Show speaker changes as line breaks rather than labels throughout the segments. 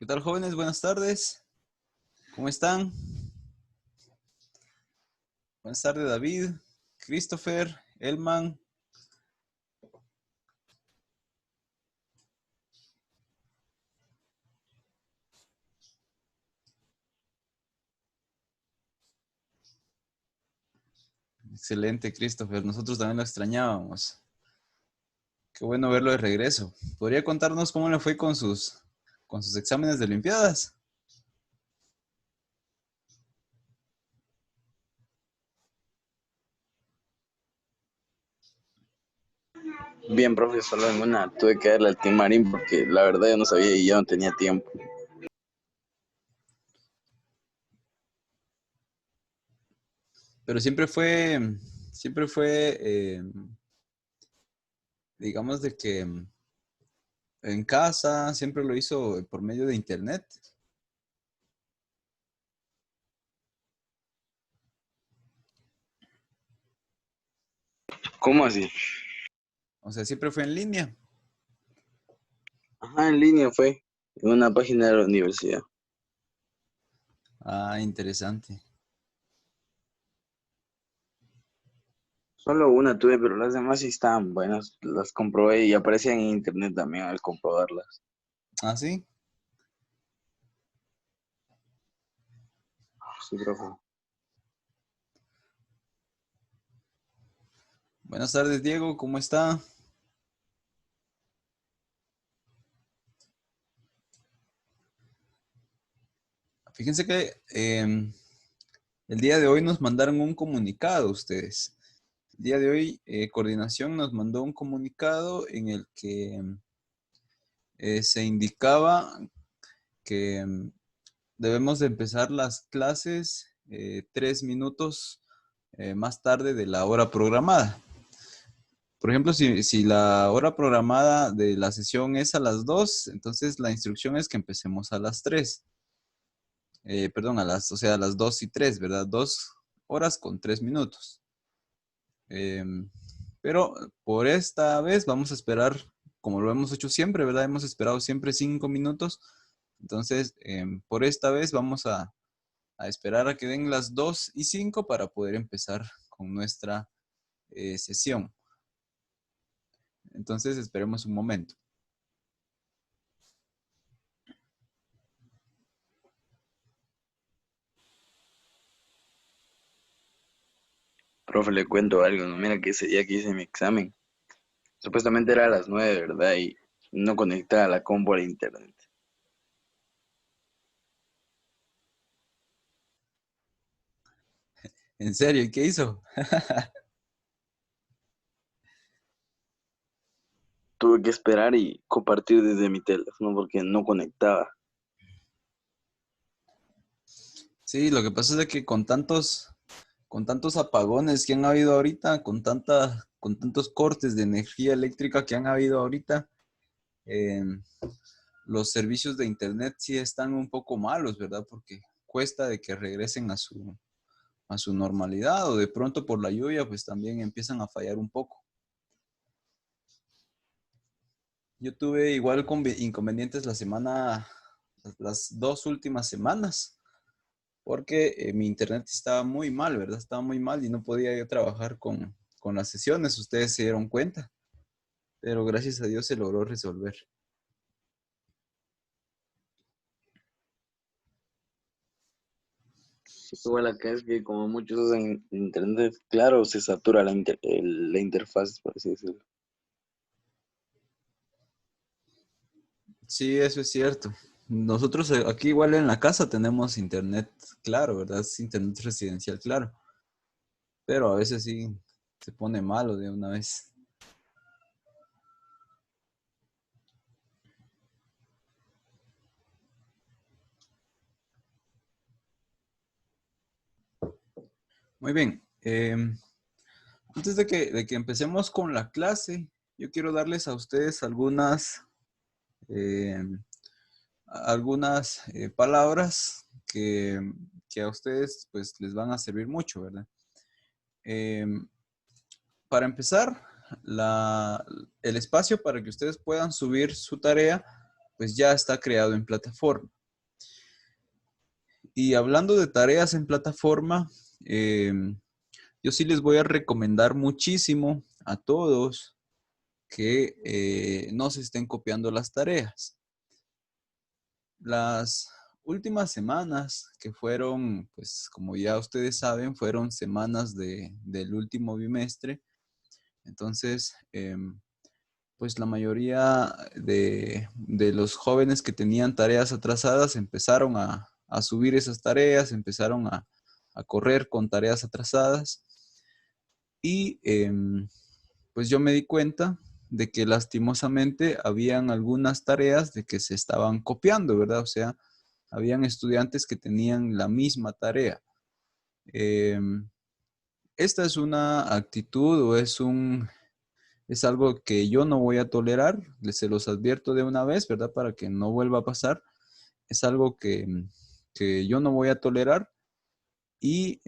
¿Qué tal, jóvenes? Buenas tardes. ¿Cómo están? Buenas tardes, David, Christopher, Elman. Excelente, Christopher. Nosotros también lo extrañábamos. Qué bueno verlo de regreso. ¿Podría contarnos cómo le fue con sus exámenes de Olimpiadas?
Bien, profe, solo en una tuve que darle al Team Marín porque la verdad yo no sabía y yo no tenía tiempo.
Pero siempre fue, digamos, de que en casa, siempre lo hizo por medio de internet.
¿Cómo así?
O sea, siempre fue en línea.
Ajá, en línea fue, en una página de la universidad.
Ah, interesante.
Solo una tuve, pero las demás sí estaban buenas. Las comprobé y aparecían en internet también al comprobarlas.
Ah, sí.
Sí, profe.
Buenas tardes, Diego. ¿Cómo está? Fíjense que el día de hoy nos mandaron un comunicado ustedes. El día de hoy, Coordinación nos mandó un comunicado en el que se indicaba que debemos de empezar las clases 3 minutos más tarde de la hora programada. Por ejemplo, si la hora programada de la sesión es a las 2, entonces la instrucción es que empecemos a las 3. Perdón, a las 2 y 3, ¿verdad? 2 horas con 3 minutos. Pero por esta vez vamos a esperar, como lo hemos hecho siempre, ¿verdad? Hemos esperado siempre 5 minutos. Entonces, por esta vez vamos a esperar a que den las 2:05 para poder empezar con nuestra sesión. Entonces, esperemos un momento.
Profe, le cuento algo, ¿no? Mira que ese día que hice mi examen, supuestamente era a las 9, ¿verdad? Y no conectaba la compu al internet.
¿En serio? ¿Y qué hizo?
Tuve que esperar y compartir desde mi teléfono porque no conectaba.
Sí, lo que pasa es de que con tantos apagones que han habido ahorita, con tantos cortes de energía eléctrica que han habido ahorita, eh, los servicios de internet sí están un poco malos, ¿verdad? Porque cuesta de que regresen a su normalidad, o de pronto por la lluvia pues también empiezan a fallar un poco. Yo tuve igual inconvenientes las 2 últimas semanas, porque mi internet estaba muy mal, ¿verdad? Estaba muy mal y no podía yo trabajar con las sesiones, ustedes se dieron cuenta, pero gracias a Dios se logró resolver.
Sí, igual acá es que como muchos usan internet, claro, se satura la interfaz, por así decirlo.
Sí, eso es cierto. Nosotros aquí igual en la casa tenemos internet claro, ¿verdad? Es internet residencial claro, pero a veces sí se pone malo de una vez. Muy bien. Antes de que empecemos con la clase, yo quiero darles a ustedes eh, algunas palabras que a ustedes pues les van a servir mucho, ¿verdad? Eh, para empezar, el espacio para que ustedes puedan subir su tarea, pues ya está creado en plataforma. Y hablando de tareas en plataforma, yo sí les voy a recomendar muchísimo a todos que no se estén copiando las tareas. Las últimas semanas que fueron, pues como ya ustedes saben, fueron semanas del último bimestre. Entonces, pues la mayoría de los jóvenes que tenían tareas atrasadas empezaron a subir esas tareas, empezaron a correr con tareas atrasadas. Y pues yo me di cuenta de que lastimosamente habían algunas tareas de que se estaban copiando, ¿verdad? O sea, habían estudiantes que tenían la misma tarea. Esta es una actitud o es algo que yo no voy a tolerar, se los advierto de una vez, ¿verdad? Para que no vuelva a pasar. Es algo que yo no voy a tolerar y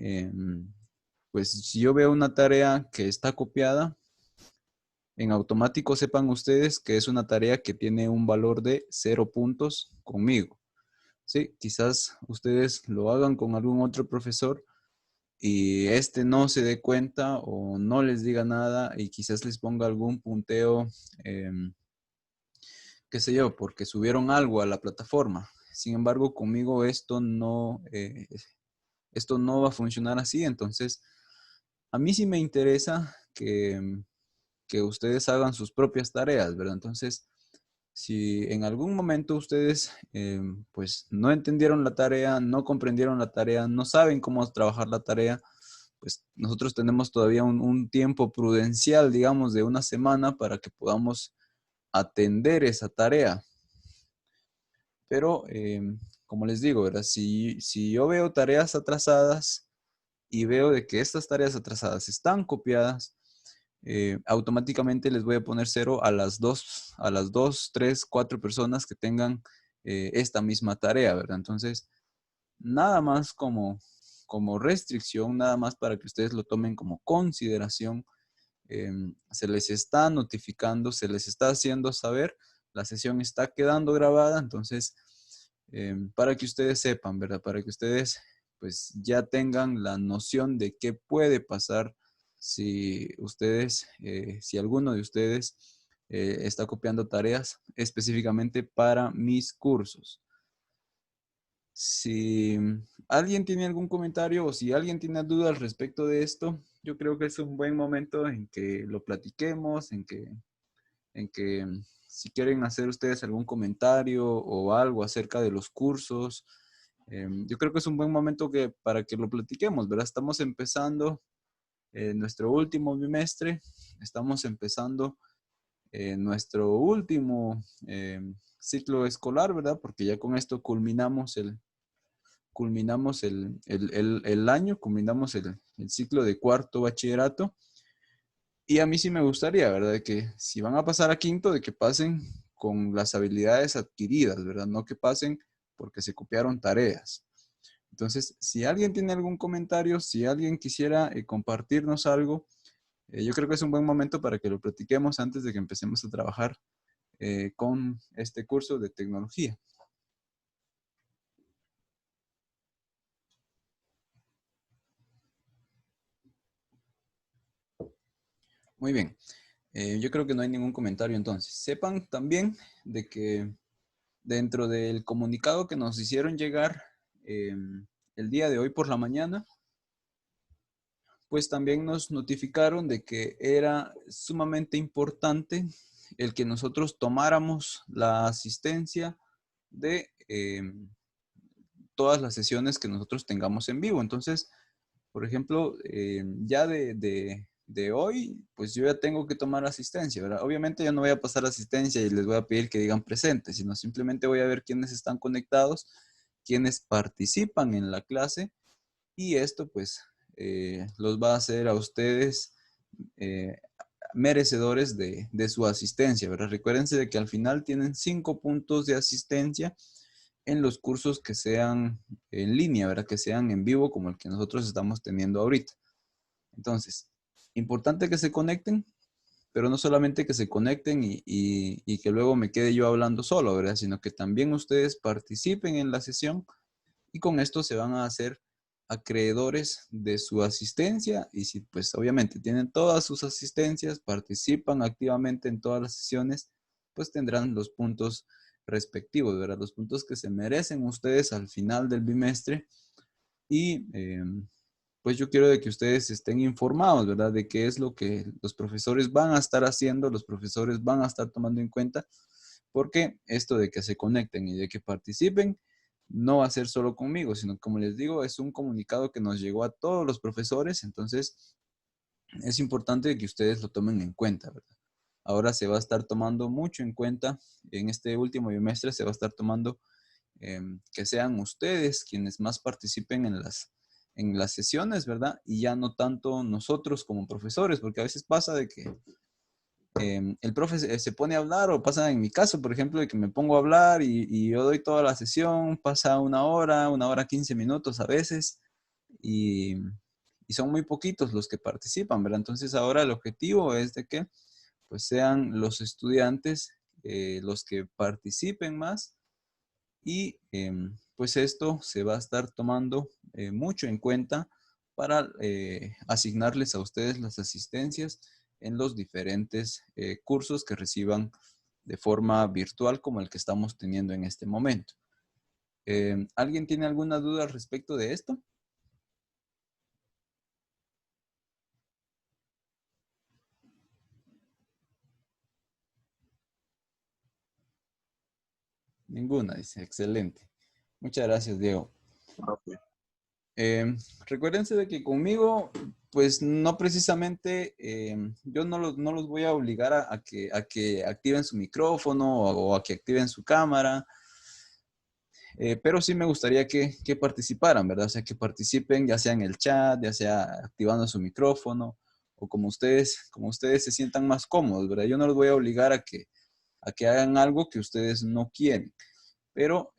pues si yo veo una tarea que está copiada, en automático sepan ustedes que es una tarea que tiene un valor de 0 puntos conmigo. Sí, quizás ustedes lo hagan con algún otro profesor y este no se dé cuenta o no les diga nada y quizás les ponga algún punteo, qué sé yo, porque subieron algo a la plataforma. Sin embargo, conmigo esto no va a funcionar así. Entonces, a mí sí me interesa que ustedes hagan sus propias tareas, ¿verdad? Entonces, si en algún momento ustedes pues no entendieron la tarea, no comprendieron la tarea, no saben cómo trabajar la tarea, pues nosotros tenemos todavía un tiempo prudencial, digamos, de una semana para que podamos atender esa tarea. Pero, como les digo, ¿verdad? Si yo veo tareas atrasadas y veo de que estas tareas atrasadas están copiadas, automáticamente les voy a poner 0 a las dos, 3, 4 personas que tengan esta misma tarea, ¿verdad? Entonces, nada más como restricción, nada más para que ustedes lo tomen como consideración, se les está notificando, se les está haciendo saber, la sesión está quedando grabada, entonces, para que ustedes sepan, ¿verdad? Para que ustedes pues ya tengan la noción de qué puede pasar si ustedes, si alguno de ustedes está copiando tareas específicamente para mis cursos. Si alguien tiene algún comentario o si alguien tiene dudas al respecto de esto, yo creo que es un buen momento en que lo platiquemos, en que si quieren hacer ustedes algún comentario o algo acerca de los cursos, yo creo que es un buen momento para que lo platiquemos, ¿verdad? Estamos empezando nuestro último bimestre, estamos empezando nuestro último ciclo escolar, ¿verdad? Porque ya con esto culminamos el año, culminamos el ciclo de cuarto bachillerato. Y a mí sí me gustaría, ¿verdad? De que si van a pasar a quinto, de que pasen con las habilidades adquiridas, ¿verdad? No que pasen porque se copiaron tareas. Entonces, si alguien tiene algún comentario, si alguien quisiera compartirnos algo, yo creo que es un buen momento para que lo platiquemos antes de que empecemos a trabajar con este curso de tecnología. Muy bien. Yo creo que no hay ningún comentario entonces. Sepan también de que dentro del comunicado que nos hicieron llegar el día de hoy por la mañana, pues también nos notificaron de que era sumamente importante el que nosotros tomáramos la asistencia de todas las sesiones que nosotros tengamos en vivo. Entonces, por ejemplo, ya de hoy, pues yo ya tengo que tomar asistencia, ¿verdad? Obviamente yo no voy a pasar asistencia y les voy a pedir que digan presente, sino simplemente voy a ver quiénes están conectados, quiénes participan en la clase y esto pues los va a hacer a ustedes eh, merecedores de su asistencia, ¿verdad? Recuérdense de que al final tienen 5 puntos de asistencia en los cursos que sean en línea, ¿verdad? Que sean en vivo como el que nosotros estamos teniendo ahorita. Entonces, importante que se conecten. pero no solamente que se conecten y que luego me quede yo hablando solo, ¿verdad? Sino que también ustedes participen en la sesión y con esto se van a hacer acreedores de su asistencia y si pues obviamente tienen todas sus asistencias, participan activamente en todas las sesiones, pues tendrán los puntos respectivos, ¿verdad? Los puntos que se merecen ustedes al final del bimestre y pues yo quiero de que ustedes estén informados, ¿verdad? De qué es lo que los profesores van a estar haciendo, los profesores van a estar tomando en cuenta, porque esto de que se conecten y de que participen no va a ser solo conmigo, sino como les digo, es un comunicado que nos llegó a todos los profesores, entonces es importante que ustedes lo tomen en cuenta, ¿verdad? Ahora se va a estar tomando mucho en cuenta, en este último bimestre se va a estar tomando que sean ustedes quienes más participen en las sesiones, ¿verdad? Y ya no tanto nosotros como profesores, porque a veces pasa de que el profe se pone a hablar o pasa en mi caso, por ejemplo, de que me pongo a hablar y yo doy toda la sesión, pasa una hora 15 minutos a veces y, y son muy poquitos los que participan, ¿verdad? Entonces ahora el objetivo es de que pues sean los estudiantes los que participen más y pues esto se va a estar tomando mucho en cuenta para asignarles a ustedes las asistencias en los diferentes cursos que reciban de forma virtual como el que estamos teniendo en este momento. ¿Alguien tiene alguna duda al respecto de esto? Ninguna, dice. Excelente. Muchas gracias, Diego.
Profe.
Eh, Recuérdense de que conmigo, pues no precisamente, yo no los voy a obligar a que activen su micrófono o a que activen su cámara, pero sí me gustaría que participaran, ¿verdad? O sea, que participen ya sea en el chat, ya sea activando su micrófono o como ustedes se sientan más cómodos, ¿verdad? Yo no los voy a obligar a que hagan algo que ustedes no quieren, pero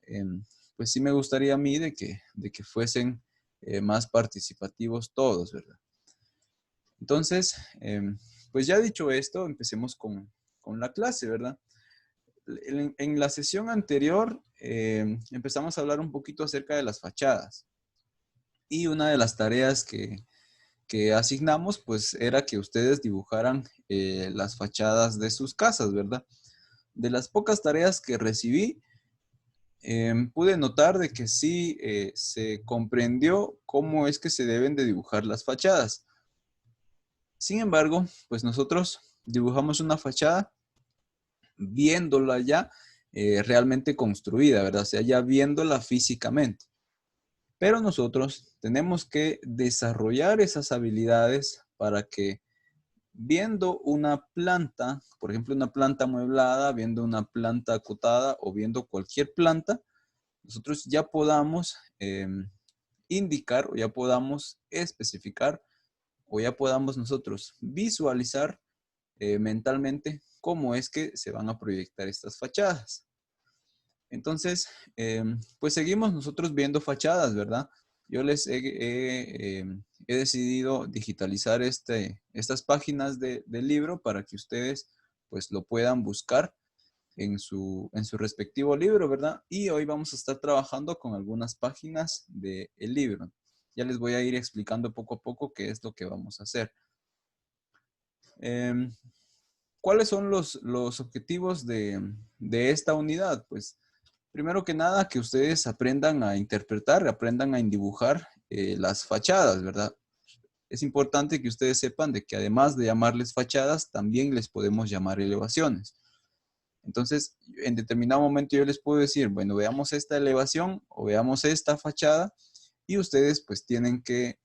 pues sí me gustaría a mí de que fuesen más participativos todos, ¿verdad? Entonces, pues ya dicho esto, empecemos con la clase, ¿verdad? En la sesión anterior empezamos a hablar un poquito acerca de las fachadas y una de las tareas que asignamos pues era que ustedes dibujaran las fachadas de sus casas, ¿verdad? De las pocas tareas que recibí, pude notar de que sí se comprendió cómo es que se deben de dibujar las fachadas. Sin embargo, pues nosotros dibujamos una fachada viéndola ya realmente construida, ¿verdad? O sea, ya viéndola físicamente. Pero nosotros tenemos que desarrollar esas habilidades para que viendo una planta, por ejemplo, una planta amueblada, viendo una planta acotada o viendo cualquier planta, nosotros ya podamos indicar o ya podamos especificar o ya podamos nosotros visualizar mentalmente cómo es que se van a proyectar estas fachadas. Entonces, pues seguimos nosotros viendo fachadas, ¿verdad? Yo he decidido digitalizar estas páginas del libro para que ustedes pues lo puedan buscar en su respectivo libro, ¿verdad? Y hoy vamos a estar trabajando con algunas páginas del libro. Ya les voy a ir explicando poco a poco qué es lo que vamos a hacer. Em, ¿Cuáles son los objetivos de esta unidad? Pues primero que nada, que ustedes aprendan a interpretar, aprendan a dibujar las fachadas, ¿verdad? Es importante que ustedes sepan de que además de llamarles fachadas, también les podemos llamar elevaciones. Entonces, en determinado momento yo les puedo decir, bueno, veamos esta elevación o veamos esta fachada y ustedes pues tienen que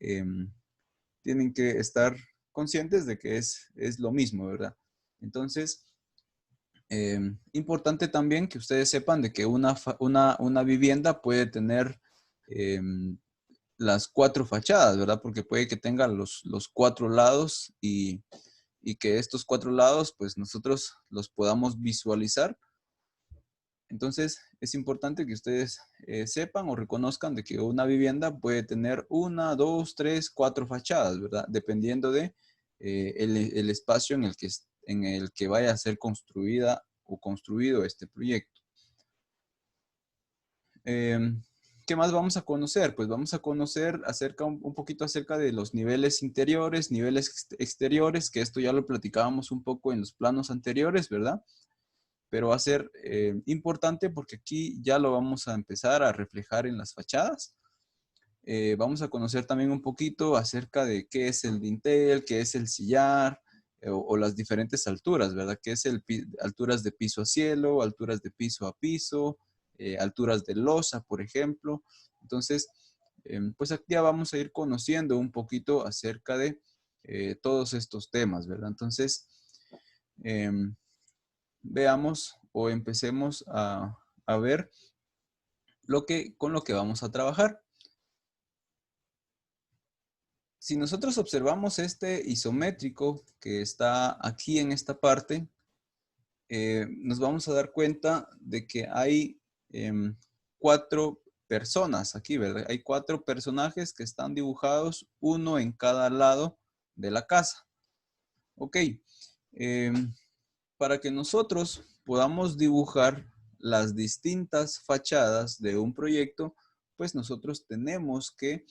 estar conscientes de que es lo mismo, ¿verdad? Entonces, importante también que ustedes sepan de que una vivienda puede tener las cuatro fachadas, ¿verdad? Porque puede que tenga los cuatro lados y que estos cuatro lados, pues nosotros los podamos visualizar. Entonces, es importante que ustedes sepan o reconozcan de que una vivienda puede tener una, dos, tres, cuatro fachadas, ¿verdad? Dependiendo de el espacio en el que vaya a ser construida o construido este proyecto. ¿Qué más vamos a conocer? Pues vamos a conocer un poquito acerca de los niveles interiores, niveles exteriores, que esto ya lo platicábamos un poco en los planos anteriores, ¿verdad? Pero va a ser importante porque aquí ya lo vamos a empezar a reflejar en las fachadas. Vamos a conocer también un poquito acerca de qué es el dintel, qué es el sillar, o las diferentes alturas, ¿verdad? ¿Qué es alturas de piso a cielo, alturas de piso a piso, alturas de losa, por ejemplo? Entonces, pues aquí ya vamos a ir conociendo un poquito acerca de todos estos temas, ¿verdad? Entonces, veamos o empecemos a ver con lo que vamos a trabajar. Si nosotros observamos este isométrico que está aquí en esta parte, nos vamos a dar cuenta de que hay 4 personas aquí, ¿verdad? Hay 4 personajes que están dibujados, uno en cada lado de la casa. Ok. Para que nosotros podamos dibujar las distintas fachadas de un proyecto, pues nosotros tenemos que,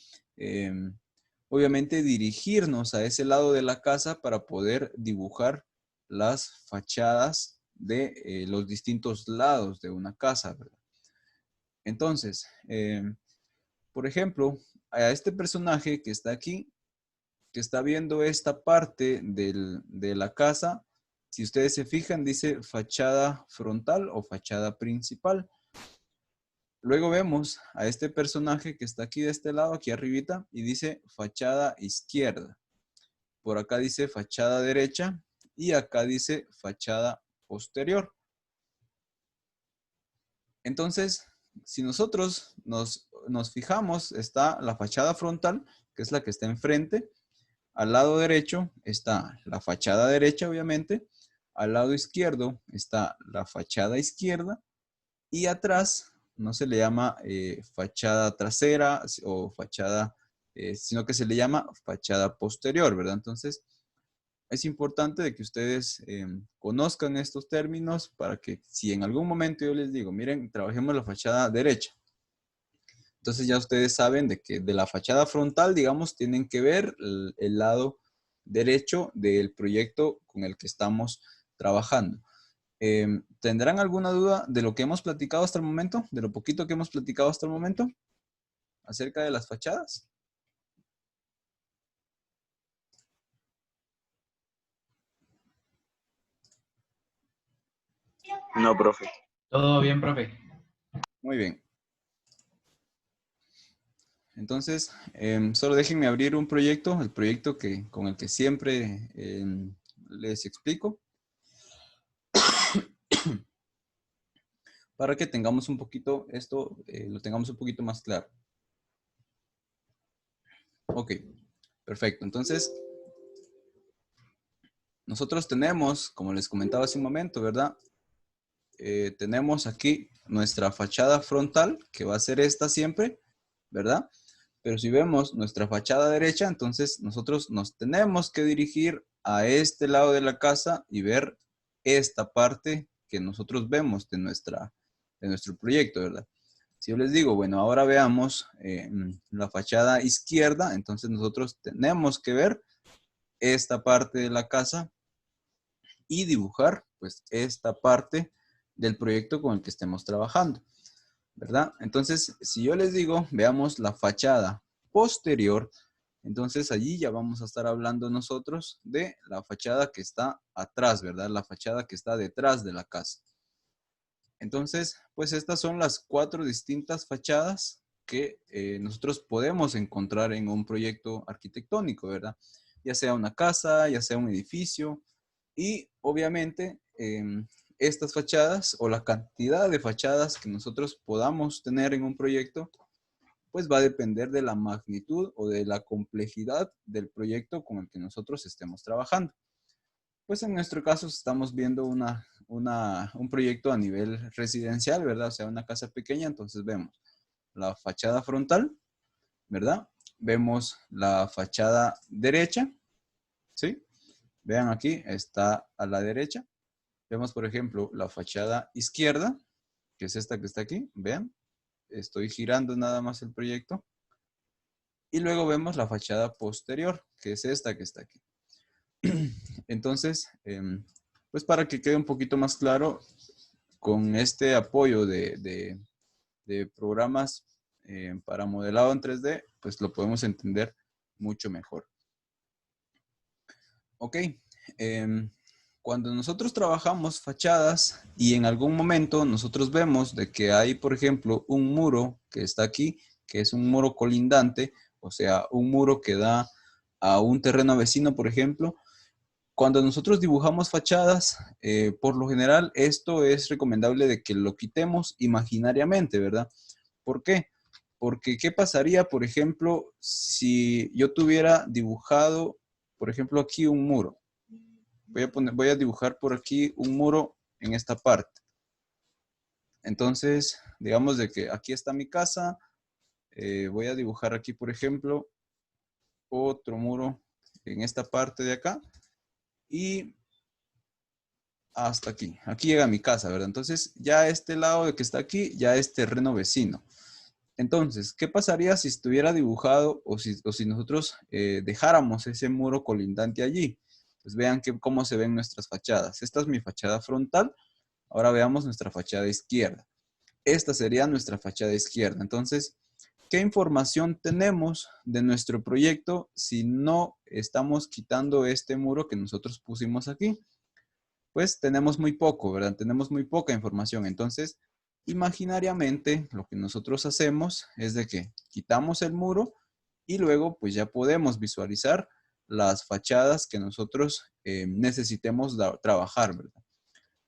obviamente, dirigirnos a ese lado de la casa para poder dibujar las fachadas de los distintos lados de una casa, ¿verdad? Entonces, por ejemplo, a este personaje que está aquí, que está viendo esta parte de la casa, si ustedes se fijan, dice fachada frontal o fachada principal. Luego vemos a este personaje que está aquí de este lado, aquí arribita, y dice fachada izquierda. Por acá dice fachada derecha y acá dice fachada posterior. Entonces, si nosotros nos fijamos, está la fachada frontal, que es la que está enfrente. Al lado derecho está la fachada derecha, obviamente. Al lado izquierdo está la fachada izquierda. Y atrás no se le llama fachada trasera o fachada, sino que se le llama fachada posterior, ¿verdad? Entonces, es importante de que ustedes conozcan estos términos para que si en algún momento yo les digo, miren, trabajemos la fachada derecha. Entonces ya ustedes saben de que de la fachada frontal, digamos, tienen que ver el lado derecho del proyecto con el que estamos trabajando. ¿Tendrán alguna duda de lo que hemos platicado hasta el momento? ¿De lo poquito que hemos platicado hasta el momento? ¿Acerca de las fachadas?
No, profe.
Todo bien, profe.
Muy bien. Entonces, solo déjenme abrir un proyecto, el proyecto con el que siempre les explico, para que tengamos un poquito esto, lo tengamos un poquito más claro. Ok, perfecto. Entonces, nosotros tenemos, como les comentaba hace un momento, ¿verdad? Tenemos aquí nuestra fachada frontal, que va a ser esta siempre, ¿verdad? Pero si vemos nuestra fachada derecha, entonces nosotros nos tenemos que dirigir a este lado de la casa y ver esta parte que nosotros vemos de nuestro proyecto, ¿verdad? Si yo les digo, bueno, ahora veamos la fachada izquierda, entonces nosotros tenemos que ver esta parte de la casa y dibujar, pues, esta parte del proyecto con el que estemos trabajando, ¿verdad? Entonces, si yo les digo, veamos la fachada posterior, entonces allí ya vamos a estar hablando nosotros de la fachada que está atrás, ¿verdad? La fachada que está detrás de la casa. Entonces, pues estas son las 4 distintas fachadas que nosotros podemos encontrar en un proyecto arquitectónico, ¿verdad? Ya sea una casa, ya sea un edificio, y obviamente estas fachadas o la cantidad de fachadas que nosotros podamos tener en un proyecto, pues va a depender de la magnitud o de la complejidad del proyecto con el que nosotros estemos trabajando. Pues en nuestro caso estamos viendo un proyecto a nivel residencial, ¿verdad? O sea, una casa pequeña, entonces vemos la fachada frontal, ¿verdad? Vemos la fachada derecha, ¿sí? Vean aquí, está a la derecha. Vemos, por ejemplo, la fachada izquierda, que es esta que está aquí. Vean, estoy girando nada más el proyecto. Y luego vemos la fachada posterior, que es esta que está aquí. Entonces, pues para que quede un poquito más claro, con este apoyo de programas para modelado en 3D, pues lo podemos entender mucho mejor. Ok, cuando nosotros trabajamos fachadas y en algún momento nosotros vemos de que hay, por ejemplo, un muro que está aquí, que es un muro colindante, o sea, un muro que da a un terreno vecino, por ejemplo. Cuando nosotros dibujamos fachadas, por lo general esto es recomendable de que lo quitemos imaginariamente, ¿verdad? ¿Por qué? Porque ¿qué pasaría, por ejemplo, si yo tuviera dibujado, por ejemplo, aquí un muro? Voy a dibujar por aquí un muro en esta parte. Entonces, digamos de que aquí está mi casa. Voy a dibujar aquí, por ejemplo, otro muro en esta parte de acá. Y hasta aquí. Aquí llega mi casa, ¿verdad? Entonces, ya este lado de que está aquí, ya es terreno vecino. Entonces, ¿qué pasaría si estuviera dibujado o si nosotros dejáramos ese muro colindante allí? Pues vean cómo se ven nuestras fachadas. Esta es mi fachada frontal. Ahora veamos nuestra fachada izquierda. Esta sería nuestra fachada izquierda. Entonces, ¿qué información tenemos de nuestro proyecto si no estamos quitando este muro que nosotros pusimos aquí? Pues tenemos muy poco, ¿verdad? Tenemos muy poca información. Entonces, imaginariamente, lo que nosotros hacemos es de que quitamos el muro y luego pues ya podemos visualizar las fachadas que nosotros necesitemos trabajar, ¿verdad?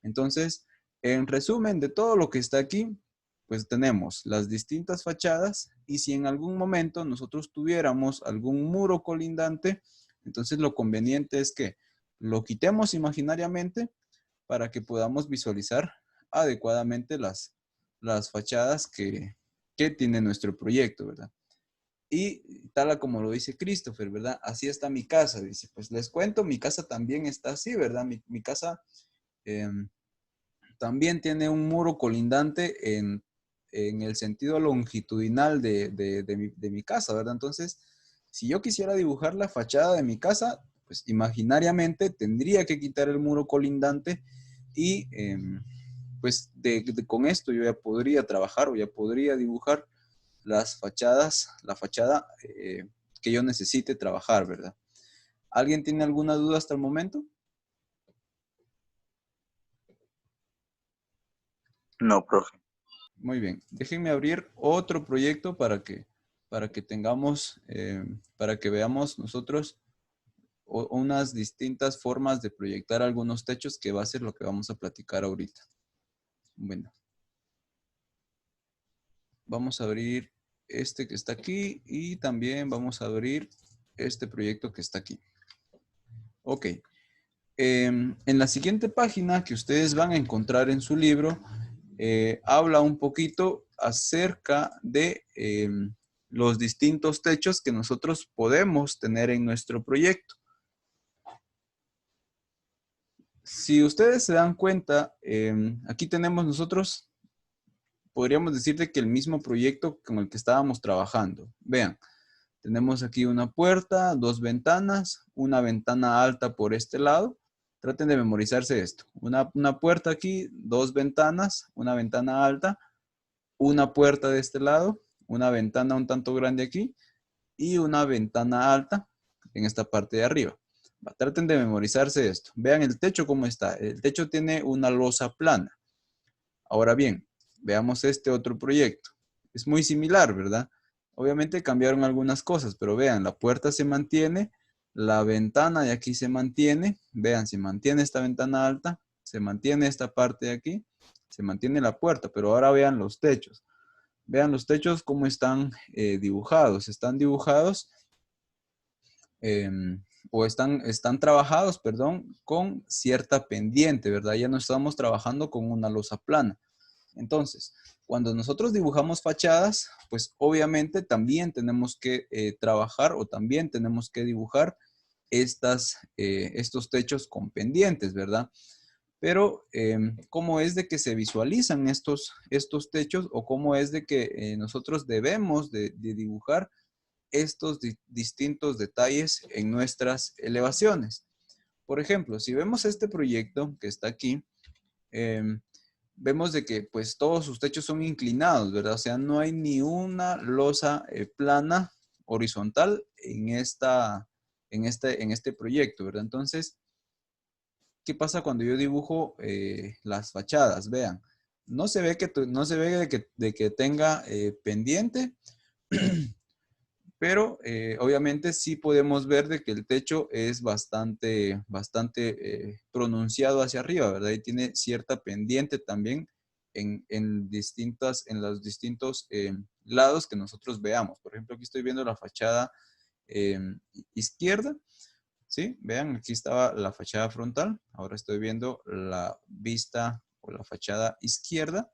Entonces, en resumen de todo lo que está aquí, pues tenemos las distintas fachadas y si en algún momento nosotros tuviéramos algún muro colindante, entonces lo conveniente es que lo quitemos imaginariamente para que podamos visualizar adecuadamente las fachadas que tiene nuestro proyecto, ¿verdad? Y tal como lo dice Christopher, ¿verdad? Así está mi casa, dice. Pues les cuento, mi casa también está así, ¿verdad? Mi casa también tiene un muro colindante en el sentido longitudinal de mi casa, ¿verdad? Entonces, si yo quisiera dibujar la fachada de mi casa, pues imaginariamente tendría que quitar el muro colindante y pues con esto yo ya podría trabajar o ya podría dibujar las fachadas, la fachada que yo necesite trabajar, ¿verdad? ¿Alguien tiene alguna duda hasta el momento?
No, profe.
Muy bien. Déjenme abrir otro proyecto para que tengamos, para que veamos nosotros unas distintas formas de proyectar algunos techos que va a ser lo que vamos a platicar ahorita. Bueno, vamos a abrir este que está aquí y también vamos a abrir este proyecto que está aquí. Ok. En la siguiente página que ustedes van a encontrar en su libro, habla un poquito acerca de los distintos techos que nosotros podemos tener en nuestro proyecto. Si ustedes se dan cuenta, aquí tenemos nosotros, podríamos decirte que el mismo proyecto con el que estábamos trabajando. Vean, tenemos aquí una puerta, dos ventanas, una ventana alta por este lado. Traten de memorizarse esto. Una puerta aquí, dos ventanas, una ventana alta, una puerta de este lado, una ventana un tanto grande aquí y una ventana alta en esta parte de arriba. Traten de memorizarse esto. Vean el techo cómo está. El techo tiene una losa plana. Ahora bien, veamos este otro proyecto. Es muy similar, ¿verdad? Obviamente cambiaron algunas cosas, pero vean, la puerta se mantiene, la ventana de aquí se mantiene. Vean, se mantiene esta ventana alta, se mantiene esta parte de aquí, se mantiene la puerta, pero ahora vean los techos. Vean los techos cómo están dibujados. Están dibujados o están trabajados, perdón, con cierta pendiente, ¿verdad? Ya no estamos trabajando con una losa plana. Entonces, cuando nosotros dibujamos fachadas, pues obviamente también tenemos que trabajar o también tenemos que dibujar estos techos con pendientes, ¿verdad? Pero, ¿cómo es de que se visualizan estos techos o cómo es de que nosotros debemos de dibujar estos distintos detalles en nuestras elevaciones? Por ejemplo, si vemos este proyecto que está aquí, vemos de que pues todos sus techos son inclinados, ¿verdad? O sea, no hay ni una losa plana horizontal en este proyecto, ¿verdad? Entonces, ¿qué pasa cuando yo dibujo las fachadas? Vean, no se ve, no se ve de que tenga pendiente, pero obviamente sí podemos ver de que el techo es bastante pronunciado hacia arriba, ¿verdad? Y tiene cierta pendiente también en los distintos lados que nosotros veamos. Por ejemplo, aquí estoy viendo la fachada eh, izquierda, ¿sí? Vean, aquí estaba la fachada frontal. Ahora estoy viendo la vista o la fachada izquierda.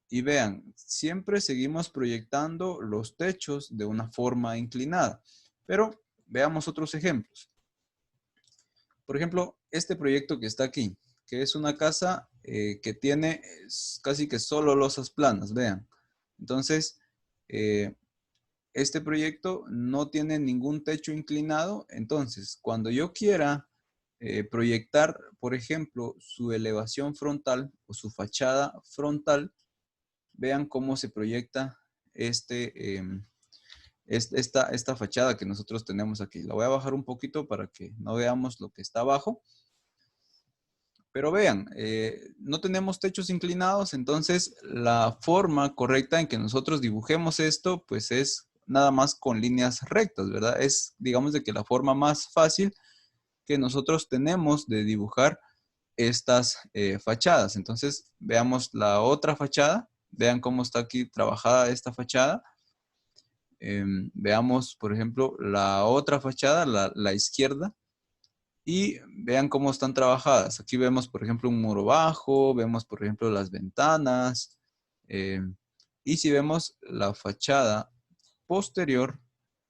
Y vean, siempre seguimos proyectando los techos de una forma inclinada. Pero veamos otros ejemplos. Por ejemplo, este proyecto que está aquí, que es una casa que tiene casi que solo losas planas, vean. Entonces, este proyecto no tiene ningún techo inclinado. Entonces, cuando yo quiera proyectar, por ejemplo, su elevación frontal o su fachada frontal, vean cómo se proyecta esta fachada que nosotros tenemos aquí. La voy a bajar un poquito para que no veamos lo que está abajo. Pero vean, no tenemos techos inclinados, entonces la forma correcta en que nosotros dibujemos esto, pues es nada más con líneas rectas, ¿verdad? Es, digamos, de que la forma más fácil que nosotros tenemos de dibujar estas fachadas. Entonces, veamos la otra fachada. Vean cómo está aquí trabajada esta fachada. Veamos, por ejemplo, la otra fachada, la izquierda. Y vean cómo están trabajadas. Aquí vemos, por ejemplo, un muro bajo. Vemos, por ejemplo, las ventanas. Y si vemos la fachada posterior,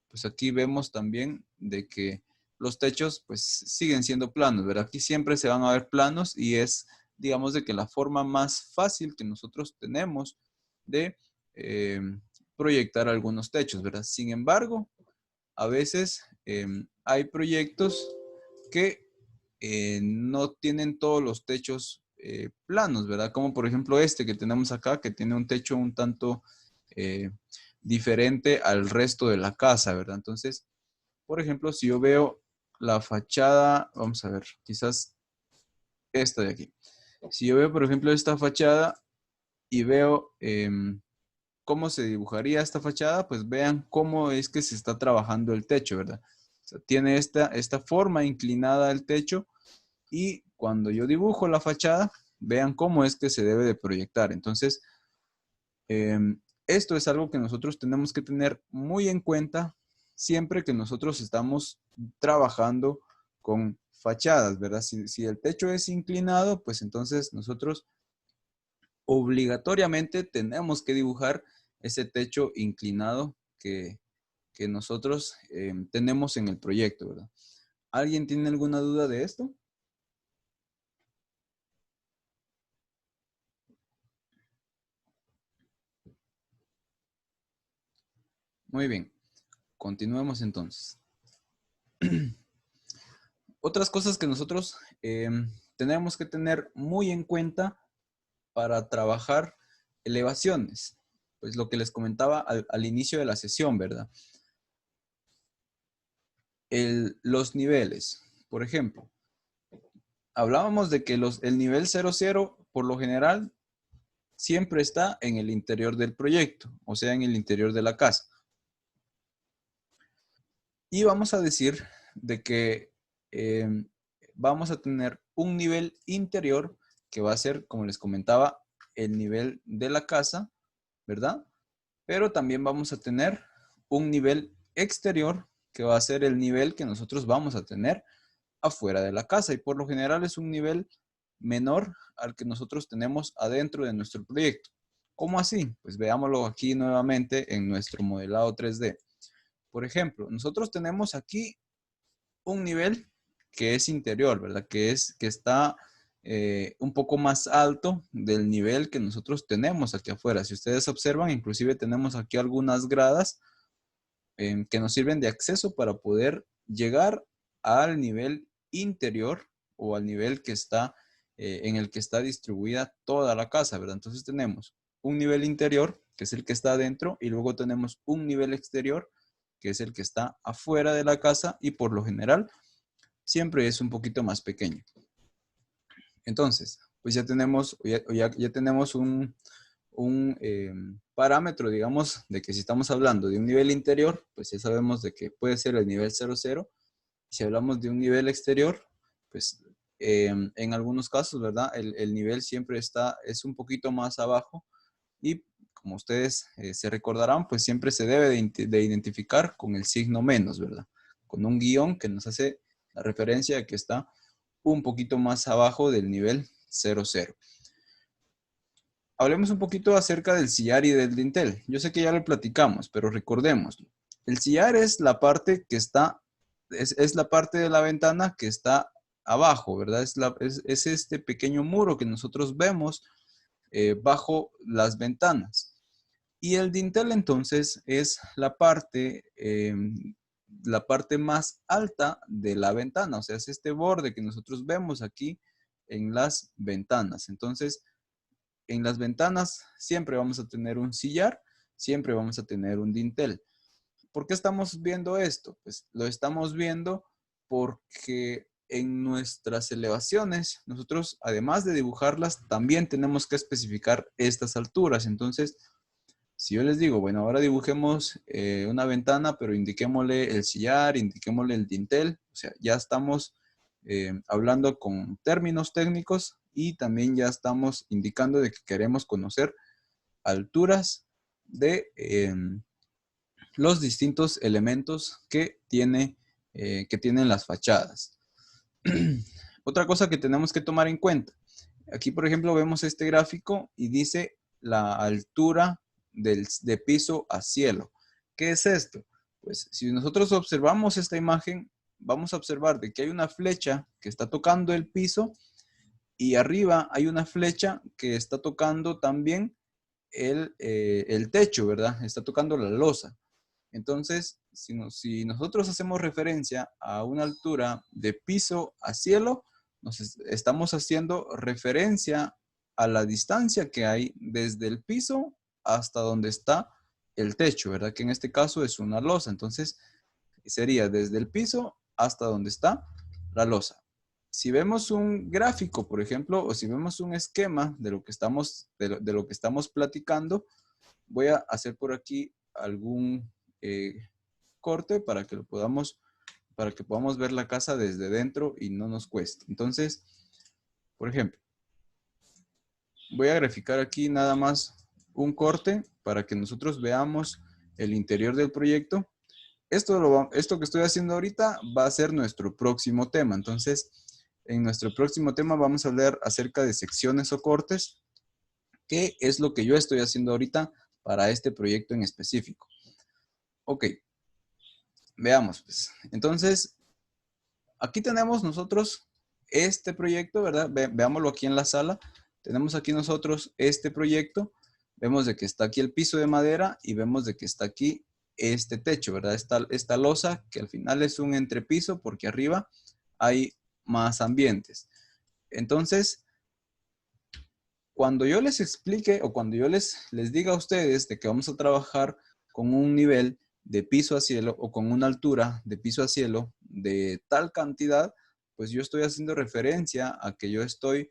pues aquí vemos también de que los techos pues siguen siendo planos, ¿verdad? Aquí siempre se van a ver planos y es, digamos, de que la forma más fácil que nosotros tenemos de proyectar algunos techos, ¿verdad? Sin embargo, a veces hay proyectos que no tienen todos los techos planos, ¿verdad? Como por ejemplo este que tenemos acá, que tiene un techo un tanto eh, diferente al resto de la casa, ¿verdad? Entonces, por ejemplo, si yo veo la fachada, vamos a ver, quizás esta de aquí. Si yo veo, por ejemplo, esta fachada y veo cómo se dibujaría esta fachada, pues vean cómo es que se está trabajando el techo, ¿verdad? O sea, tiene esta forma inclinada el techo y cuando yo dibujo la fachada, vean cómo es que se debe de proyectar. Entonces, esto es algo que nosotros tenemos que tener muy en cuenta siempre que nosotros estamos trabajando con fachadas, ¿verdad? Si el techo es inclinado, pues entonces nosotros obligatoriamente tenemos que dibujar ese techo inclinado que nosotros tenemos en el proyecto, ¿verdad? ¿Alguien tiene alguna duda de esto? Muy bien, continuemos entonces. Otras cosas que nosotros tenemos que tener muy en cuenta para trabajar elevaciones. Pues lo que les comentaba al inicio de la sesión, ¿verdad? Los niveles. Por ejemplo, hablábamos de que el nivel 00 por lo general siempre está en el interior del proyecto, o sea, en el interior de la casa. Y vamos a decir de que vamos a tener un nivel interior que va a ser, como les comentaba, el nivel de la casa, ¿verdad? Pero también vamos a tener un nivel exterior que va a ser el nivel que nosotros vamos a tener afuera de la casa y por lo general es un nivel menor al que nosotros tenemos adentro de nuestro proyecto. ¿Cómo así? Pues veámoslo aquí nuevamente en nuestro modelado 3D. Por ejemplo, nosotros tenemos aquí un nivel que es interior, ¿verdad? Que está un poco más alto del nivel que nosotros tenemos aquí afuera. Si ustedes observan, inclusive tenemos aquí algunas gradas que nos sirven de acceso para poder llegar al nivel interior o al nivel que está en el que está distribuida toda la casa, ¿verdad? Entonces tenemos un nivel interior, que es el que está adentro, y luego tenemos un nivel exterior, que es el que está afuera de la casa, y por lo general siempre es un poquito más pequeño. Entonces, pues ya tenemos, ya tenemos un parámetro, digamos, de que si estamos hablando de un nivel interior, pues ya sabemos de que puede ser el nivel 00. Si hablamos de un nivel exterior, pues en algunos casos, ¿verdad? El nivel siempre es un poquito más abajo y como ustedes se recordarán, pues siempre se debe de identificar con el signo menos, ¿verdad? Con un guión que nos hace la referencia de que está un poquito más abajo del nivel 00. Hablemos un poquito acerca del sillar y del dintel. Yo sé que ya lo platicamos, pero recordémoslo. El sillar es la parte que está, es la parte de la ventana que está abajo, ¿verdad? Es este pequeño muro que nosotros vemos bajo las ventanas. Y el dintel entonces es la parte más alta de la ventana, o sea, es este borde que nosotros vemos aquí en las ventanas. Entonces, en las ventanas siempre vamos a tener un sillar, siempre vamos a tener un dintel. ¿Por qué estamos viendo esto? Pues lo estamos viendo porque en nuestras elevaciones, nosotros además de dibujarlas, también tenemos que especificar estas alturas. Entonces, si yo les digo, bueno, ahora dibujemos una ventana, pero indiquémosle el sillar, indiquémosle el dintel, o sea, ya estamos hablando con términos técnicos y también ya estamos indicando de que queremos conocer alturas de los distintos elementos que tienen las fachadas. Otra cosa que tenemos que tomar en cuenta. Aquí, por ejemplo, vemos este gráfico y dice la altura de piso a cielo. ¿Qué es esto? Pues si nosotros observamos esta imagen, vamos a observar de que hay una flecha que está tocando el piso y arriba hay una flecha que está tocando también el techo, ¿verdad? Está tocando la losa. Entonces, si nosotros hacemos referencia a una altura de piso a cielo, estamos haciendo referencia a la distancia que hay desde el piso hasta donde está el techo, ¿verdad? Que en este caso es una losa. Entonces, sería desde el piso hasta donde está la losa. Si vemos un gráfico, por ejemplo, o si vemos un esquema de lo que estamos platicando, voy a hacer por aquí algún corte para que podamos ver la casa desde dentro y no nos cueste. Entonces, por ejemplo, voy a graficar aquí nada más un corte para que nosotros veamos el interior del proyecto. Esto que estoy haciendo ahorita va a ser nuestro próximo tema. Entonces, en nuestro próximo tema vamos a hablar acerca de secciones o cortes, que es lo que yo estoy haciendo ahorita para este proyecto en específico. Ok, veamos pues. Entonces, aquí tenemos nosotros este proyecto, ¿verdad? Veámoslo aquí en la sala. Tenemos aquí nosotros este proyecto. Vemos de que está aquí el piso de madera y vemos de que está aquí este techo, ¿verdad? Esta losa que al final es un entrepiso porque arriba hay más ambientes. Entonces, cuando yo les explique o cuando yo les diga a ustedes de que vamos a trabajar con un nivel de piso a cielo o con una altura de piso a cielo de tal cantidad, pues yo estoy haciendo referencia a que yo estoy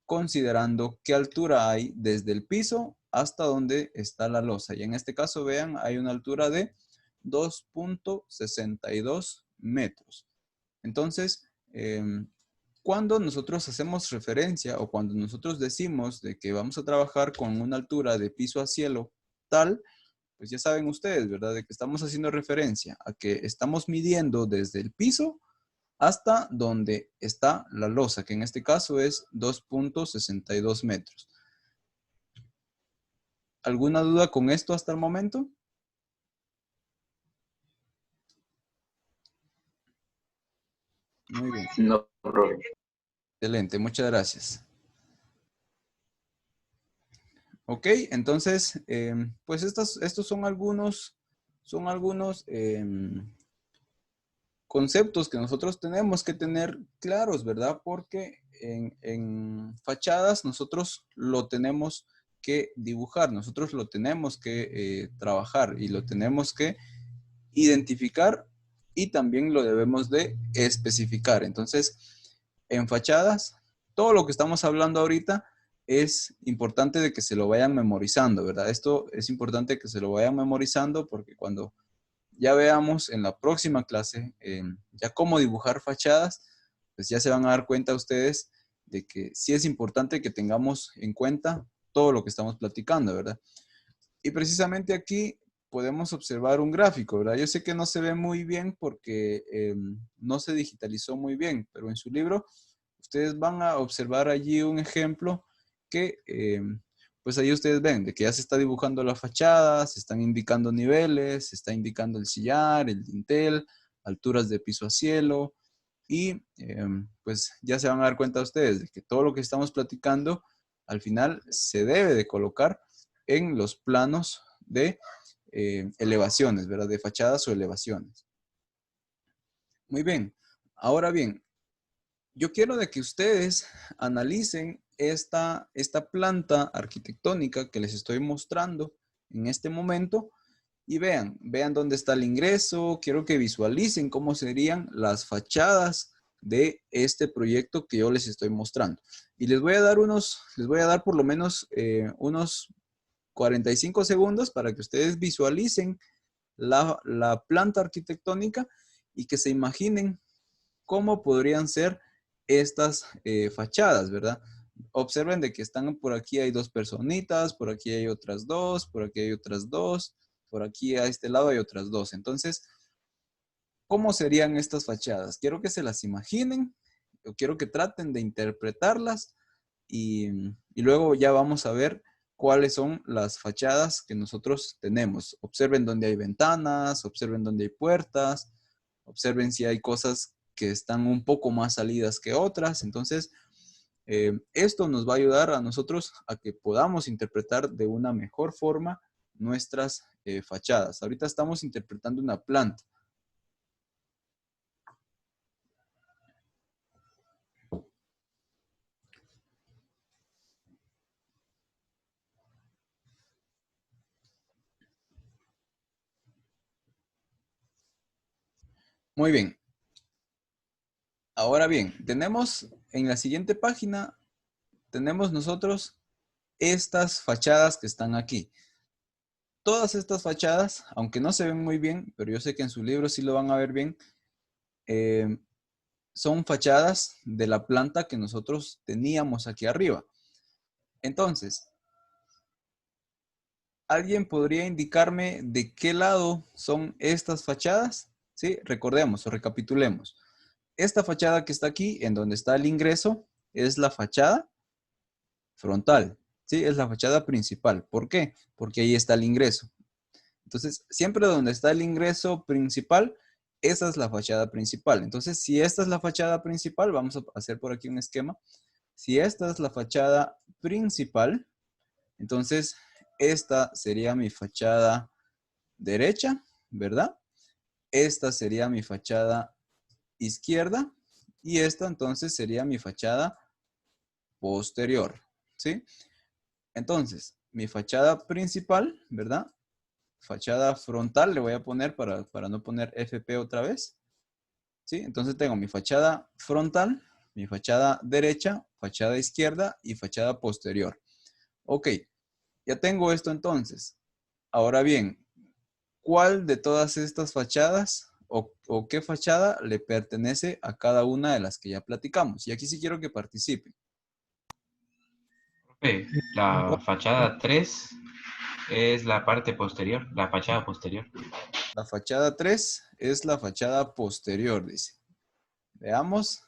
considerando qué altura hay desde el piso hasta donde está la losa. Y en este caso, vean, hay una altura de 2.62 metros. Entonces, cuando nosotros hacemos referencia o cuando nosotros decimos de que vamos a trabajar con una altura de piso a cielo tal, pues ya saben ustedes, ¿verdad? De que estamos haciendo referencia a que estamos midiendo desde el piso hasta donde está la losa, que en este caso es 2.62 metros. ¿Alguna duda con esto hasta el momento? Muy bien.
No, profe.
Excelente, muchas gracias. Ok, entonces, pues estos son algunos conceptos que nosotros tenemos que tener claros, ¿verdad? Porque en fachadas nosotros lo tenemos que dibujar, nosotros lo tenemos que trabajar y lo tenemos que identificar y también lo debemos de especificar. Entonces, en fachadas, todo lo que estamos hablando ahorita es importante de que se lo vayan memorizando, ¿verdad? Esto es importante que se lo vayan memorizando porque cuando ya veamos en la próxima clase ya cómo dibujar fachadas, pues ya se van a dar cuenta ustedes de que sí es importante que tengamos en cuenta todo lo que estamos platicando, ¿verdad? Y precisamente aquí podemos observar un gráfico, ¿verdad? Yo sé que no se ve muy bien porque no se digitalizó muy bien, pero en su libro ustedes van a observar allí un ejemplo que, pues ahí ustedes ven de que ya se está dibujando la fachada, se están indicando niveles, se está indicando el sillar, el dintel, alturas de piso a cielo y pues ya se van a dar cuenta ustedes de que todo lo que estamos platicando al final se debe de colocar en los planos de elevaciones, ¿verdad? De fachadas o elevaciones. Muy bien. Ahora bien, yo quiero de que ustedes analicen esta planta arquitectónica que les estoy mostrando en este momento y vean dónde está el ingreso. Quiero que visualicen cómo serían las fachadas de este proyecto que yo les estoy mostrando. Y les voy a dar por lo menos unos 45 segundos para que ustedes visualicen la planta arquitectónica y que se imaginen cómo podrían ser estas fachadas, ¿verdad? Observen de que están por aquí hay dos personitas, por aquí hay otras dos, por aquí hay otras dos, por aquí a este lado hay otras dos. Entonces, ¿cómo serían estas fachadas? Quiero que se las imaginen, o quiero que traten de interpretarlas y luego ya vamos a ver cuáles son las fachadas que nosotros tenemos. Observen dónde hay ventanas, observen dónde hay puertas, observen si hay cosas que están un poco más salidas que otras. Entonces, esto nos va a ayudar a nosotros a que podamos interpretar de una mejor forma nuestras fachadas. Ahorita estamos interpretando una planta. Muy bien. Ahora bien, tenemos en la siguiente página, tenemos nosotros estas fachadas que están aquí. Todas estas fachadas, aunque no se ven muy bien, pero yo sé que en su libro sí lo van a ver bien, eh, son fachadas de la planta que nosotros teníamos aquí arriba. Entonces, ¿alguien podría indicarme de qué lado son estas fachadas? Sí, recordemos o recapitulemos. Esta fachada que está aquí, en donde está el ingreso, es la fachada frontal. Sí, es la fachada principal. ¿Por qué? Porque ahí está el ingreso. Entonces, siempre donde está el ingreso principal, esa es la fachada principal. Entonces, si esta es la fachada principal, vamos a hacer por aquí un esquema. Si esta es la fachada principal, entonces esta sería mi fachada derecha, ¿verdad? Esta sería mi fachada izquierda y esta entonces sería mi fachada posterior, ¿sí? Entonces, mi fachada principal, ¿verdad? Fachada frontal, le voy a poner para no poner FP otra vez, ¿sí? Entonces tengo mi fachada frontal, mi fachada derecha, fachada izquierda y fachada posterior. Ok, ya tengo esto entonces. Ahora bien, ¿cuál de todas estas fachadas o qué fachada le pertenece a cada una de las que ya platicamos? Y aquí sí quiero que participen.
Profe, la fachada 3 es la parte posterior, la fachada posterior.
La fachada 3 es la fachada posterior, dice. Veamos.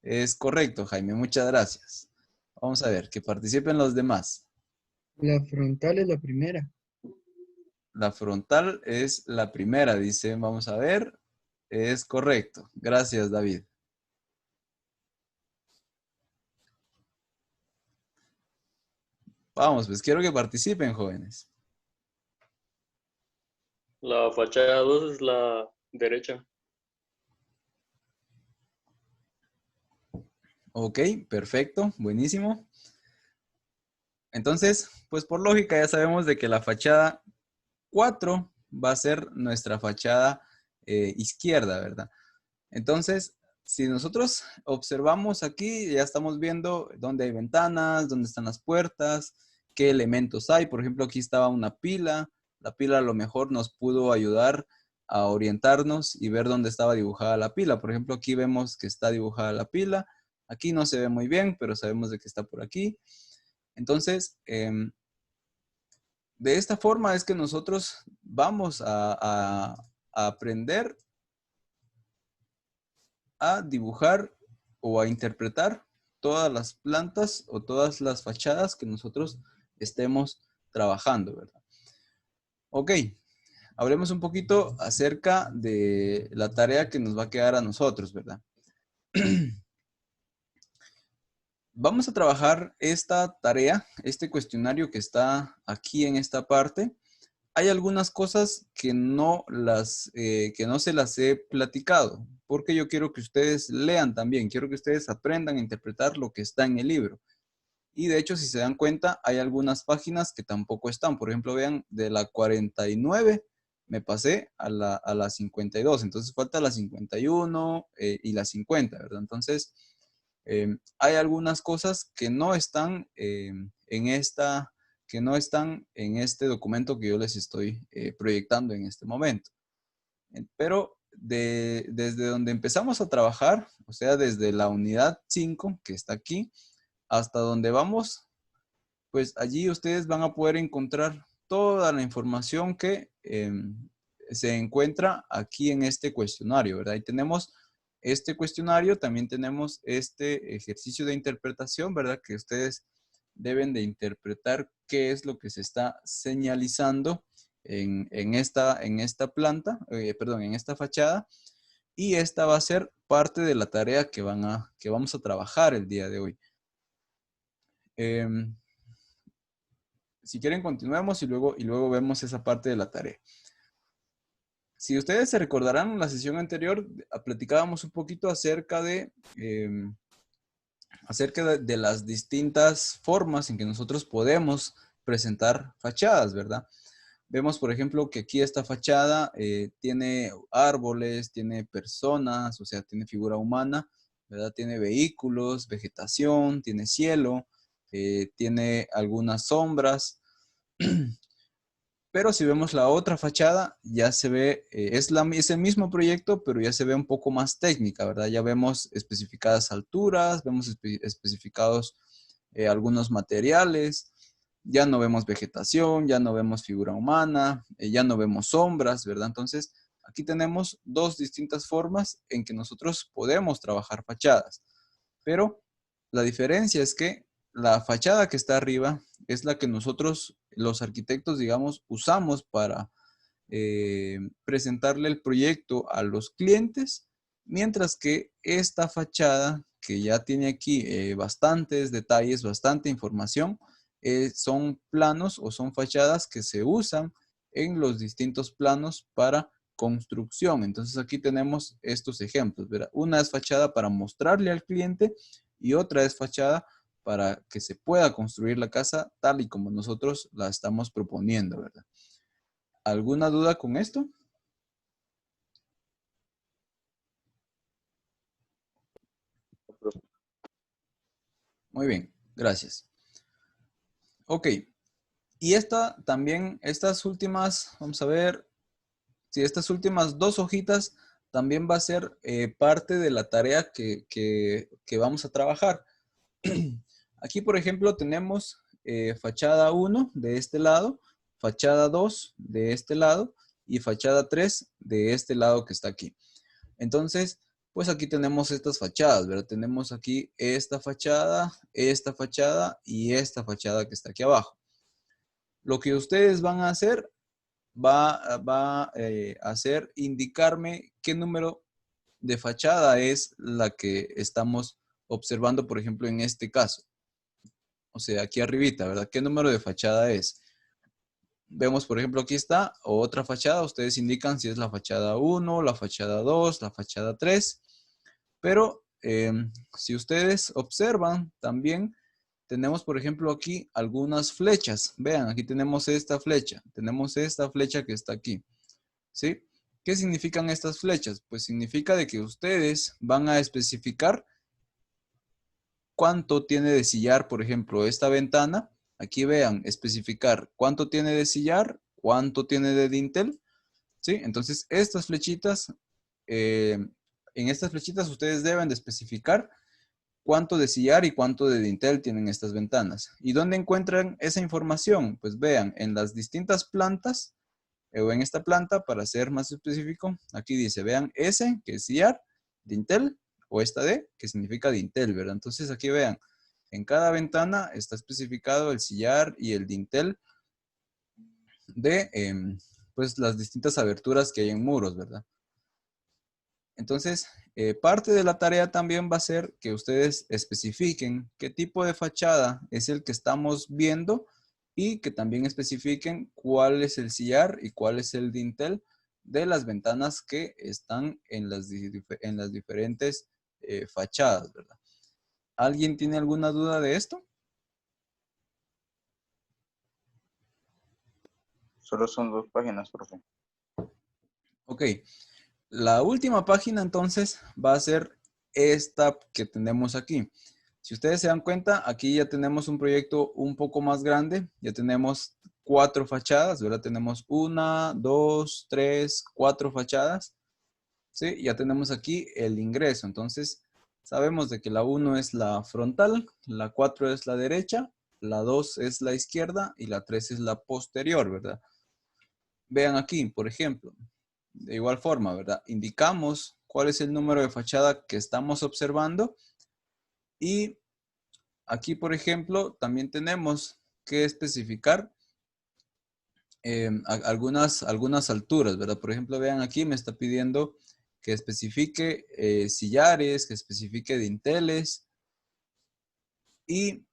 Es correcto, Jaime. Muchas gracias. Vamos a ver, que participen los demás.
La frontal es la primera.
La frontal es la primera, dice. Vamos a ver. Es correcto. Gracias, David. Vamos, pues quiero que participen, jóvenes.
La fachada 2 es la derecha.
Ok, perfecto, buenísimo. Entonces, pues por lógica ya sabemos de que la fachada 4 va a ser nuestra fachada izquierda, ¿verdad? Entonces, si nosotros observamos aquí, ya estamos viendo dónde hay ventanas, dónde están las puertas, qué elementos hay. Por ejemplo, aquí estaba una pila. La pila a lo mejor nos pudo ayudar a orientarnos y ver dónde estaba dibujada la pila. Por ejemplo, aquí vemos que está dibujada la pila. Aquí no se ve muy bien, pero sabemos de que está por aquí. Entonces, de esta forma es que nosotros vamos a aprender a dibujar o a interpretar todas las plantas o todas las fachadas que nosotros estemos trabajando, ¿verdad? Ok, hablemos un poquito acerca de la tarea que nos va a quedar a nosotros, ¿verdad? Vamos a trabajar esta tarea, este cuestionario que está aquí en esta parte. Hay algunas cosas que no se las he platicado, porque yo quiero que ustedes lean también, quiero que ustedes aprendan a interpretar lo que está en el libro. Y de hecho, si se dan cuenta, hay algunas páginas que tampoco están. Por ejemplo, vean, de la 49 me pasé a la 52. Entonces falta la 51 y la 50, ¿verdad? Entonces, hay algunas cosas que no están que no están en este documento que yo les estoy proyectando en este momento. Pero desde donde empezamos a trabajar, o sea, desde la unidad 5 que está aquí, hasta donde vamos, pues allí ustedes van a poder encontrar toda la información que se encuentra aquí en este cuestionario, ¿verdad? Y tenemos este cuestionario, también tenemos este ejercicio de interpretación, ¿verdad? Que ustedes deben de interpretar qué es lo que se está señalizando en esta planta, perdón, en esta fachada. Y esta va a ser parte de la tarea que vamos a trabajar el día de hoy. Si quieren, continuemos y luego vemos esa parte de la tarea. Si ustedes se recordarán, en la sesión anterior platicábamos un poquito acerca de las distintas formas en que nosotros podemos presentar fachadas, ¿verdad? Vemos, por ejemplo, que aquí esta fachada tiene árboles, tiene personas, o sea, tiene figura humana, ¿verdad? Tiene vehículos, vegetación, tiene cielo, tiene algunas sombras. Pero si vemos la otra fachada, ya se ve, es el mismo proyecto, pero ya se ve un poco más técnica, ¿verdad? Ya vemos especificadas alturas, vemos especificados algunos materiales, ya no vemos vegetación, ya no vemos figura humana, ya no vemos sombras, ¿verdad? Entonces, aquí tenemos dos distintas formas en que nosotros podemos trabajar fachadas. Pero la diferencia es que la fachada que está arriba es la que nosotros, los arquitectos, digamos, usamos para presentarle el proyecto a los clientes, mientras que esta fachada, que ya tiene aquí bastantes detalles, bastante información, son planos o son fachadas que se usan en los distintos planos para construcción. Entonces aquí tenemos estos ejemplos, ¿verdad? Una es fachada para mostrarle al cliente y otra es fachada para que se pueda construir la casa tal y como nosotros la estamos proponiendo, ¿verdad? ¿Alguna duda con esto? Muy bien, gracias. Ok, y esta también, estas últimas, vamos a ver, si estas últimas dos hojitas también va a ser parte de la tarea que vamos a trabajar. Aquí, por ejemplo, tenemos fachada 1 de este lado, fachada 2 de este lado y fachada 3 de este lado que está aquí. Entonces, pues aquí tenemos estas fachadas, ¿verdad? Tenemos aquí esta fachada y esta fachada que está aquí abajo. Lo que ustedes van a hacer a hacer indicarme qué número de fachada es la que estamos observando, por ejemplo, en este caso. O sea, aquí arribita, ¿verdad? ¿Qué número de fachada es? Vemos, por ejemplo, aquí está otra fachada. Ustedes indican si es la fachada 1, la fachada 2, la fachada 3. Pero si ustedes observan también, tenemos, por ejemplo, aquí algunas flechas. Vean, aquí tenemos esta flecha. Tenemos esta flecha que está aquí. ¿Sí? ¿Qué significan estas flechas? Pues significa de que ustedes van a especificar cuánto tiene de sillar, por ejemplo, esta ventana. Aquí vean, especificar cuánto tiene de sillar, cuánto tiene de dintel. ¿Sí? Entonces, estas flechitas, en estas flechitas ustedes deben de especificar cuánto de sillar y cuánto de dintel tienen estas ventanas. ¿Y dónde encuentran esa información? Pues vean, en las distintas plantas, o en esta planta, para ser más específico, aquí dice, vean, S, que es sillar, dintel, o esta D, que significa dintel, ¿verdad? Entonces aquí vean, en cada ventana está especificado el sillar y el dintel de, pues, las distintas aberturas que hay en muros, ¿verdad? Entonces, parte de la tarea también va a ser que ustedes especifiquen qué tipo de fachada es el que estamos viendo y que también especifiquen cuál es el sillar y cuál es el dintel de las ventanas que están en las diferentes fachadas, ¿verdad? ¿Alguien tiene alguna duda de esto?
Solo son 2 páginas, profe.
Ok. La última página entonces va a ser esta que tenemos aquí. Si ustedes se dan cuenta, aquí ya tenemos un proyecto un poco más grande. Ya tenemos 4 fachadas, ¿verdad? Tenemos 1, 2, 3, 4 fachadas. ¿Sí? Ya tenemos aquí el ingreso. Entonces, sabemos de que la 1 es la frontal, la 4 es la derecha, la 2 es la izquierda y la 3 es la posterior, ¿verdad? Vean aquí, por ejemplo. De igual forma, ¿verdad? Indicamos cuál es el número de fachada que estamos observando. Y aquí, por ejemplo, también tenemos que especificar algunas alturas, ¿verdad? Por ejemplo, vean aquí, me está pidiendo que especifique sillares, que especifique dinteles. Y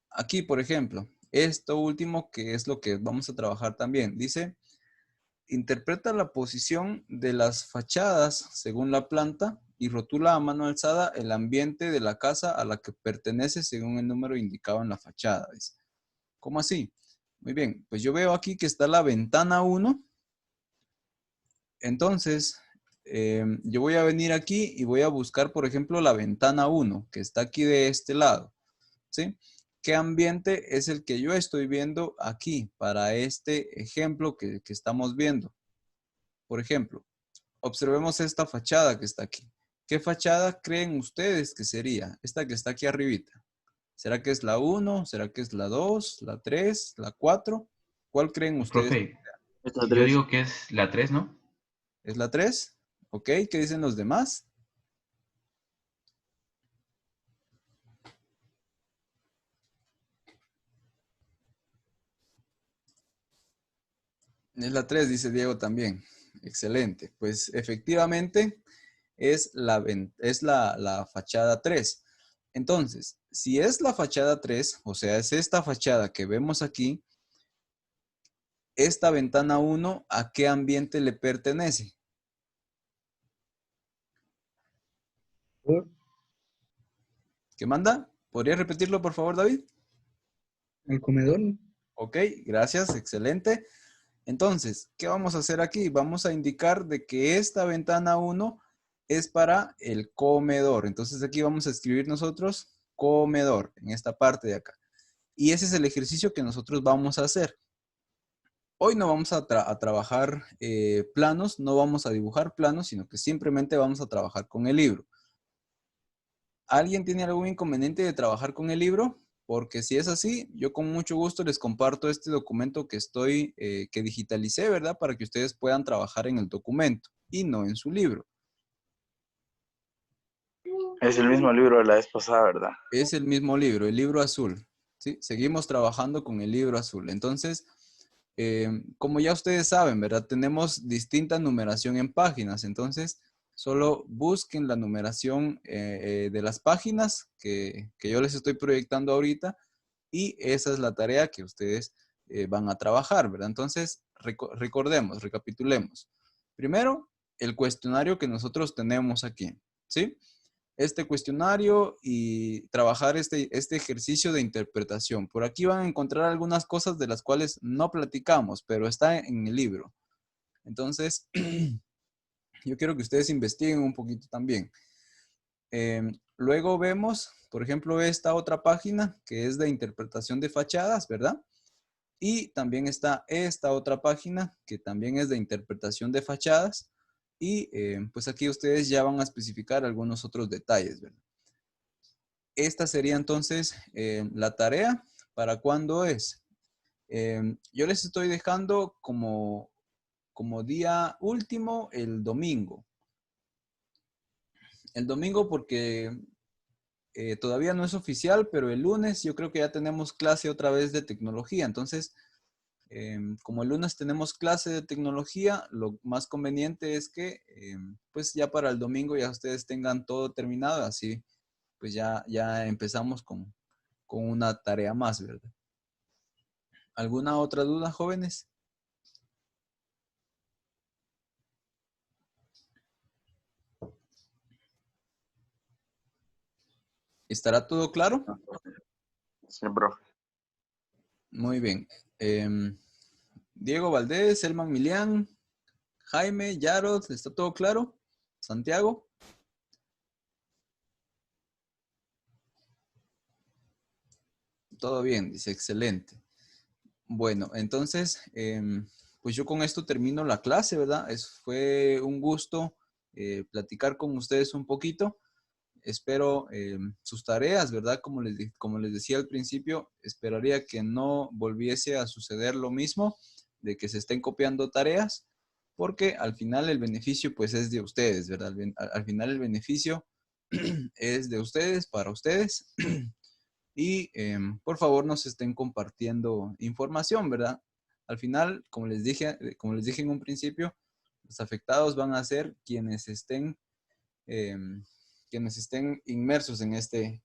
aquí, por ejemplo, esto último que es lo que vamos a trabajar también. Dice, interpreta la posición de las fachadas según la planta y rotula a mano alzada el ambiente de la casa a la que pertenece según el número indicado en la fachada. Dice. ¿Cómo así? Muy bien, pues yo veo aquí que está la ventana 1. Entonces, yo voy a venir aquí y voy a buscar, por ejemplo, la ventana 1, que está aquí de este lado. ¿Sí? ¿Qué ambiente es el que yo estoy viendo aquí para este ejemplo que estamos viendo? Por ejemplo, observemos esta fachada que está aquí. ¿Qué fachada creen ustedes que sería? Esta que está aquí arribita. ¿Será que es la 1? ¿Será que es la 2? ¿La 3? ¿La 4? ¿Cuál creen ustedes?
Profe,
Esta
yo
3.
digo que es la 3, ¿no?
¿Es la 3? ¿Ok? ¿Qué dicen los demás? Es la 3, dice Diego también. Excelente. Pues efectivamente es la fachada 3. Entonces, si es la fachada 3, o sea, es esta fachada que vemos aquí, esta ventana 1, ¿a qué ambiente le pertenece?
Por
¿Qué manda? ¿Podría repetirlo, por favor, David?
el comedor.
Ok, gracias, excelente. Entonces, ¿qué vamos a hacer aquí? Vamos a indicar de que esta ventana 1 es para el comedor. Entonces aquí vamos a escribir nosotros comedor en esta parte de acá. Y ese es el ejercicio que nosotros vamos a hacer. Hoy no vamos a trabajar planos, no vamos a dibujar planos, sino que simplemente vamos a trabajar con el libro. ¿Alguien tiene algún inconveniente de trabajar con el libro? Porque si es así, yo con mucho gusto les comparto este documento que digitalicé, ¿verdad? Para que ustedes puedan trabajar en el documento y no en su libro.
Es el mismo libro de la vez pasada, ¿verdad?
Es el mismo libro, el libro azul. ¿Sí? Seguimos trabajando con el libro azul. Entonces, como ya ustedes saben, ¿verdad? Tenemos distinta numeración en páginas. Entonces, solo busquen la numeración de las páginas que yo les estoy proyectando ahorita y esa es la tarea que ustedes van a trabajar, ¿verdad? Entonces, recordemos, recapitulemos. Primero, el cuestionario que nosotros tenemos aquí, ¿sí? Este cuestionario y trabajar este ejercicio de interpretación. Por aquí van a encontrar algunas cosas de las cuales no platicamos, pero está en el libro. Entonces, yo quiero que ustedes investiguen un poquito también. Luego vemos, por ejemplo, esta otra página que es de interpretación de fachadas, ¿verdad? Y también está esta otra página que también es de interpretación de fachadas. Y pues aquí ustedes ya van a especificar algunos otros detalles, ¿verdad? Esta sería entonces la tarea. ¿Para cuándo es? Yo les estoy dejando como día último el domingo. El domingo porque todavía no es oficial, pero el lunes yo creo que ya tenemos clase otra vez de tecnología. Entonces, como el lunes tenemos clase de tecnología, lo más conveniente es que pues ya para el domingo ya ustedes tengan todo terminado, así pues ya empezamos con una tarea más, ¿verdad? ¿Alguna otra duda, jóvenes? ¿Estará todo claro?
Sí, profe.
Muy bien. Diego Valdés, Elman Milián, Jaime, Yarod, ¿está todo claro? Santiago. Todo bien, dice, excelente. Bueno, entonces, pues yo con esto termino la clase, ¿verdad? Fue un gusto platicar con ustedes un poquito. Espero sus tareas, ¿verdad? Como les decía al principio, esperaría que no volviese a suceder lo mismo, de que se estén copiando tareas, porque al final el beneficio pues es de ustedes, ¿verdad? Al final el beneficio es de ustedes, para ustedes. Y por favor no se estén compartiendo información, ¿verdad? Al final, como les dije en un principio, los afectados van a ser quienes estén inmersos en este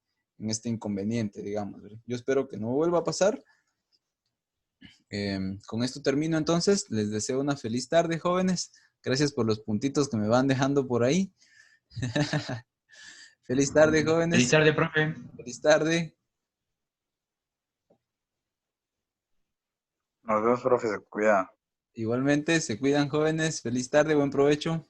inconveniente, digamos, ¿verdad? Yo espero que no vuelva a pasar. Con esto termino entonces. Les deseo una feliz tarde, jóvenes. Gracias por los puntitos que me van dejando por ahí. Feliz tarde, jóvenes.
Feliz tarde, profe.
Feliz tarde.
Nos vemos, profe, se cuida.
Igualmente, se cuidan, jóvenes. Feliz tarde, buen provecho.